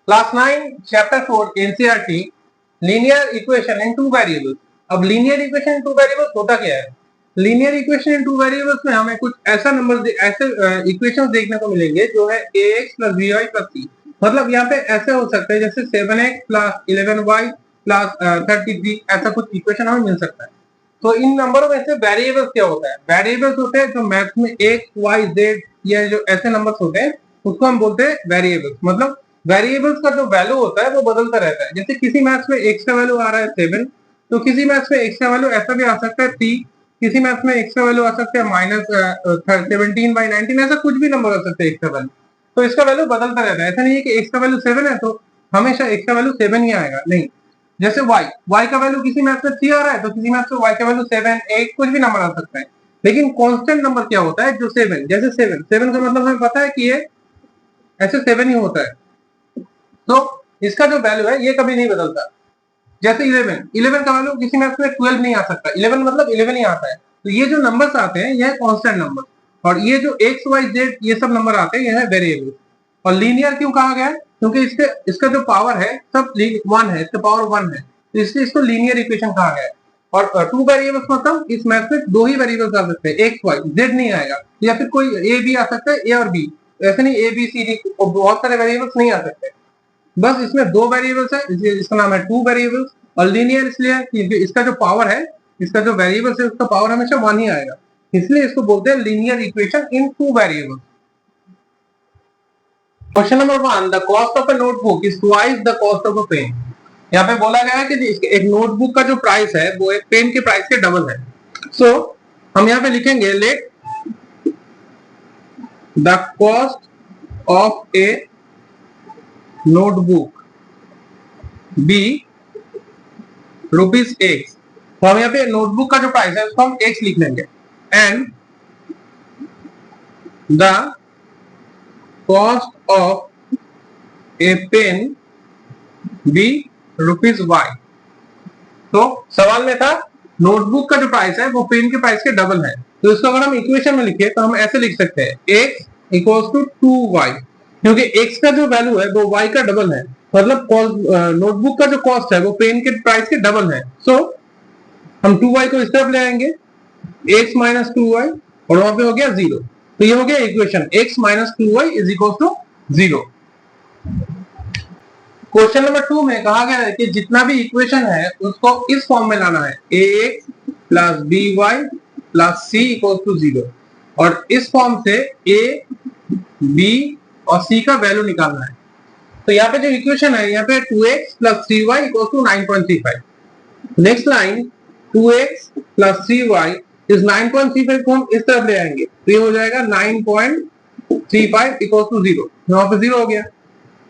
Class 9 chapter 4 NCERT linear equation in two variables. अब linear equation in two variables होता क्या है? Linear equation in two variables में हमें कुछ ऐसा नंबर ऐसे इक्वेशंस देखने को मिलेंगे जो है ax plus by plus c। मतलब यहाँ पे ऐसे हो सकते हैं जैसे 7x plus 11y plus 33, ऐसा कुछ इक्वेशन हमें मिल सकता है। तो इन नंबरों में से वेरिएबल्स क्या होता है? वेरिएबल्स होते हैं जो मैथ्स में x y z या जो ऐसे नंबर्स होते हैं उसको हम बोलते हैं वेरिएबल्स। मतलब वेरिएबल्स का जो वैल्यू होता है वो बदलता रहता है। जैसे किसी मैथ्स में x का वैल्यू आ रहा है 7, तो किसी मैथ्स में x का वैल्यू ऐसा भी आ सकता है 3, किसी मैथ्स में x का वैल्यू आ सकता है -17/19, ऐसा कुछ भी नंबर आ सकता है x का वैल्यू। तो इसका वैल्यू बदलता रहता है। ऐसा नहीं है कि x का वैल्यू 7 है तो हमेशा x का वैल्यू 7 ही आएगा, नहीं। जैसे y का वैल्यू किसी मैथ्स में 3 आ रहा है तो किसी मैथ्स में y का वैल्यू 7, 8 कुछ भी नंबर आ सकता है। लेकिन कांस्टेंट नंबर क्या होता है? जो 7, जैसे 7 का मतलब हमें पता है कि ये ऐसे 7 ही होता है, तो इसका जो वैल्यू है ये कभी नहीं बदलता। जैसे 11 का वैल्यू किसी मैथ्स में 12 नहीं आ सकता, 11 मतलब 11 ही आता है। तो ये जो नंबर्स आते हैं यह कांस्टेंट नंबर, और ये जो x y z ये सब नंबर आते हैं यह है वेरिएबल। और लीनियर क्यों कहा गया है? क्योंकि इसका जो पावर है सब 1 है, इसका पावर 1 है, तो इसलिए इसको लीनियर इक्वेशन कहा गया है। और टू वेरिएबल्स मतलब इस मैथ में दो ही वेरिएबल्स आ सकते हैं, x y z नहीं आएगा, या फिर कोई a b आ सकता है, a और b, ऐसे नहीं a b c d, बहुत सारे वेरिएबल्स नहीं आ सकते। बस इसमें दो वेरिएबल्स है, इसलिए इसका नाम है टू वेरिएबल्स। और लीनियर इसलिए है क्योंकि इसका जो पावर है, इसका जो वेरिएबल्स है उसका पावर हमेशा 1 ही आएगा, इसलिए इसको बोलते हैं linear equation in two variables. Question number 1, the cost of a notebook is twice the cost of a pen. यहाँ पे बोला गया है कि एक नोटबुक का जो प्राइस है वो एक पेन के प्राइस के डबल है। सो हम यहाँ पे लिखेंगे let the cost of a notebook be rupees X. तो हम यहाँ पे नोटबुक का जो प्राइस है उसको हम एक्स लिख लेंगे, and the cost of a pen be rupees Y. तो सवाल में था नोटबुक का जो प्राइस है वो पेन के प्राइस के डबल है, तो इसको अगर हम इक्वेशन में लिखे तो हम ऐसे लिख सकते हैं x इक्वल्स टू 2y, क्योंकि x का जो वैल्यू है वो y का डबल है, मतलब नोटबुक का जो कॉस्ट है वो पेन के प्राइस के डबल है। सो हम 2y को इस तरफ ले आएंगे, x माइनस 2y, और वहां पे हो गया 0। तो ये हो गया equation x minus 2y is equal to 0। Question number 2 में कहा गया है कि जितना भी इक्वेशन है उसको इस फॉर्म में लाना है, ax plus by plus c equal to 0, और इस फॉर्म से a b और c का वैल्यू निकालना है। तो यहाँ पे जो इक्वेशन है यहाँ पे 2x plus 3y equal to 9.35। Next line 2x plus 3y इस 9.35 को हम इस तरफ ले आएंगे, तो ये हो जाएगा 9.35 इक्वल टू 0, यहाँ पे 0 हो गया।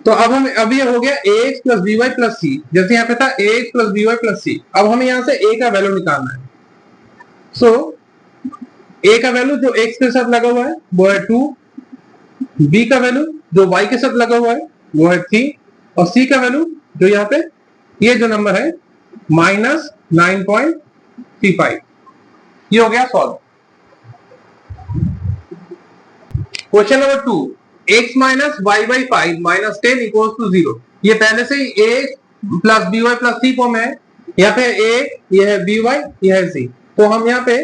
तो अब हम अभी हो गया ax plus by plus c, जैसे यहाँ पे था ax plus by plus c। अब हमें यहाँ से a का वैल्यू निकालना है। सो a का वैल्यू जो x के साथ लगा हुआ है वो है 2, b का वैल्यू जो y के साथ लगा हुआ है वो है 3, और c का वैल्यू जो यहाँ पे ये जो नंबर है माइनस 9.35। ये हो गया solve. Question number 2, x minus y by 5 minus 10 equals to 0। ये पहले से ही a plus by plus c form है, यहाँ पे a, ये है by, ये है c। तो हम यहाँ पे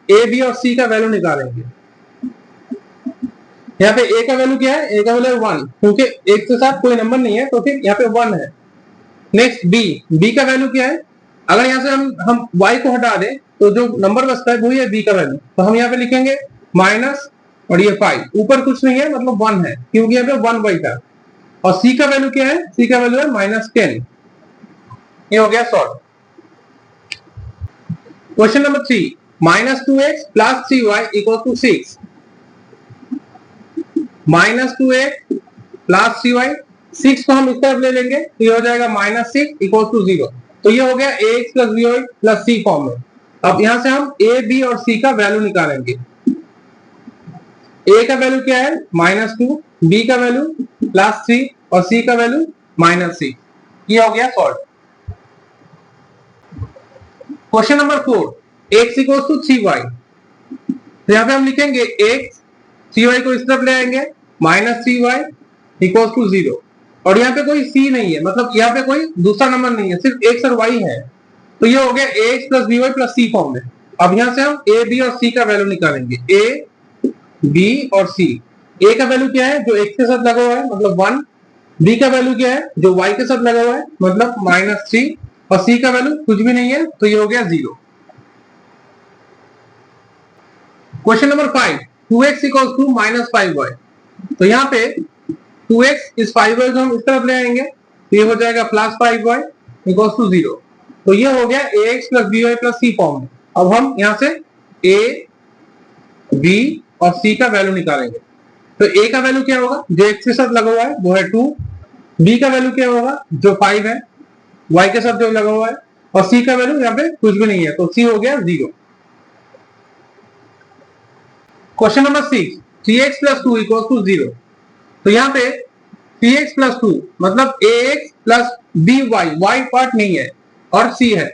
a b और c का वैल्यू निकालेंगे। यहाँ पे a का वैल्यू क्या है? a का वैल्यू 1, क्योंकि एक के साथ कोई नंबर नहीं है तो फिर यहाँ पे 1 है। नेक्स्ट b का वैल्यू क्या है? अगर यहाँ से हम y को हटा दें तो जो नंबर बचता है वही है b का वैल्यू, तो हम यहाँ पे लिखेंगे माइनस, और ये 5, ऊपर कुछ नहीं है मतलब 1 है, क्योंकि यहाँ पे 1 था। और c का वैल्यू क्या है? c का वैल्यू है माइनस 10। ये हो गया solve. Question number 3, minus 2x plus 3y equal to 6। Minus 2x plus 3y, 6 को हम इस तरफ ले लेंगे तो ये हो जाएगा माइनस 6 इक्वल टू 0। तो ये हो गया ax plus by plus c form में। अब यहां से हम a b और c का वैल्यू निकालेंगे। a का वैल्यू क्या है? -2, b का वैल्यू +3 और c का वैल्यू -6। ये हो गया solve. Question number 4, x equals to 3y। तो यहाँ पे हम लिखेंगे x, 3y को इस तरफ ले आएंगे, -3y इक्वल्स टू 0। और यहाँ पे कोई सी नहीं है, मतलब यहाँ पे कोई दूसरा नंबर नहीं है, सिर्फ एक्स और वाई है। तो ये हो गया ax plus b y plus c form में। अब यहाँ से हम ए बी और सी का वैल्यू निकालेंगे, ए बी और सी। ए का वैल्यू क्या है, जो एक्स के साथ लगा हुआ है मतलब 1। बी का वैल्यू क्या है, जो वाई के साथ लगा हुआ है मतलब -3। और सी का वैल्यू कुछ भी नहीं है, तो ये हो गया 0। Question number 5, 2x equals to -5y। तो यहाँ पे 2x इस 5y को हम इस तरफ ले आएंगे, तो ये हो जाएगा +5y इक्वल्स टू 0। तो ये हो गया ax plus b y plus c form में। अब हम यहाँ से a, b और c का वैल्यू निकालेंगे। तो a का वैल्यू क्या होगा, जो x के साथ लगा हुआ है वो है 2। b का वैल्यू क्या होगा, जो 5 है, y के साथ जो लगा हुआ है। और c का वैल्यू यहाँ पे कुछ भी नहीं है, तो c हो गया 0। Question number 6, 3x plus 2 equals to 0। तो यहाँ पे 3x प्लस 2 मतलब ax plus by, y part नहीं है और c है,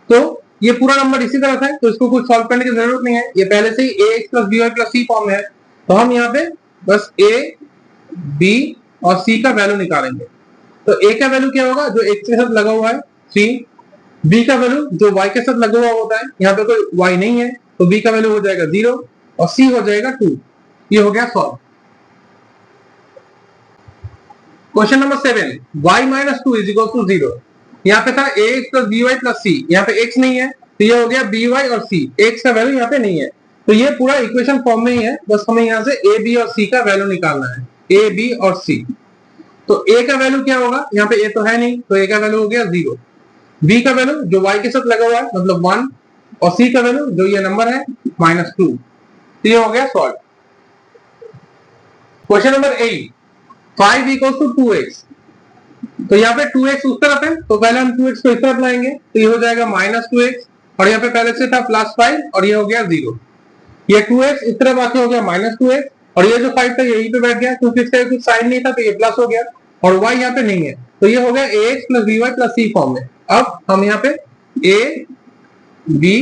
तो ये पूरा नंबर इसी तरह है, तो इसको कुछ सॉल्व करने की जरूरत नहीं है, ये पहले से ही ax plus by plus c form में है। तो हम यहाँ पे बस a, b और c का वैल्यू निकालेंगे। तो a का वैल्यू क्या होगा, जो x के साथ लगा हुआ है 3। b का वैल्यू जो y के साथ लगा हुआ होता है, यहाँ पे कोई y नहीं है, तो b का वैल्यू हो जाएगा 0 और c हो जाएगा 2। ये हो गया solve. Question number 7, y minus 2 is equal to 0। यहाँ पे था ax plus b y plus c, यहाँ पे x नहीं है, तो ये हो गया बी वाई और c। x का वैल्यू यहाँ पे नहीं है, तो ये पूरा इक्वेशन फॉर्म में ही है, बस हमें यहाँ से a b और c का वैल्यू निकालना है, a b और c। तो a का वैल्यू क्या होगा, यहाँ पे a तो है नहीं, तो a का वैल्यू हो गया 0। b का वैल्यू जो y के साथ लगा हुआ है मतलब 1, और c का वैल्यू जो ये नंबर है -2। तो ये हो गया solve. Question number 8, 5 equals to 2x। तो यहाँ पे 2x उस तरफ है, तो पहले हम 2x को इस तरफ लाएंगे, तो ये हो जाएगा -2x, और यहाँ पे पहले से था +5 और ये हो गया 0। ये 2x इस तरफ आके हो गया -2x, और ये जो 5 था यहीं पे बैठ गया, क्योंकि इसका कुछ साइन नहीं था, तो ये प्लस हो गया, और y यहाँ पे नहीं है, तो ये हो गया ax plus b y plus c form में। अब हम यहाँ पे a, b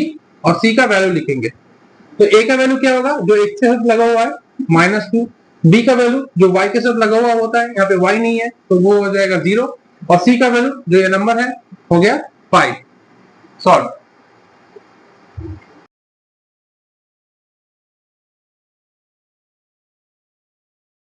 और c का वैल्यू लिखेंगे। तो a का वैल्यू क्या होगा, जो x के साथ लगा हुआ है -2। b का वैल्यू जो y के साथ लगा हुआ होता है, यहाँ पे y नहीं है, तो वो हो जाएगा 0। और c का वैल्यू जो ये नंबर है हो गया 5। सॉल्व।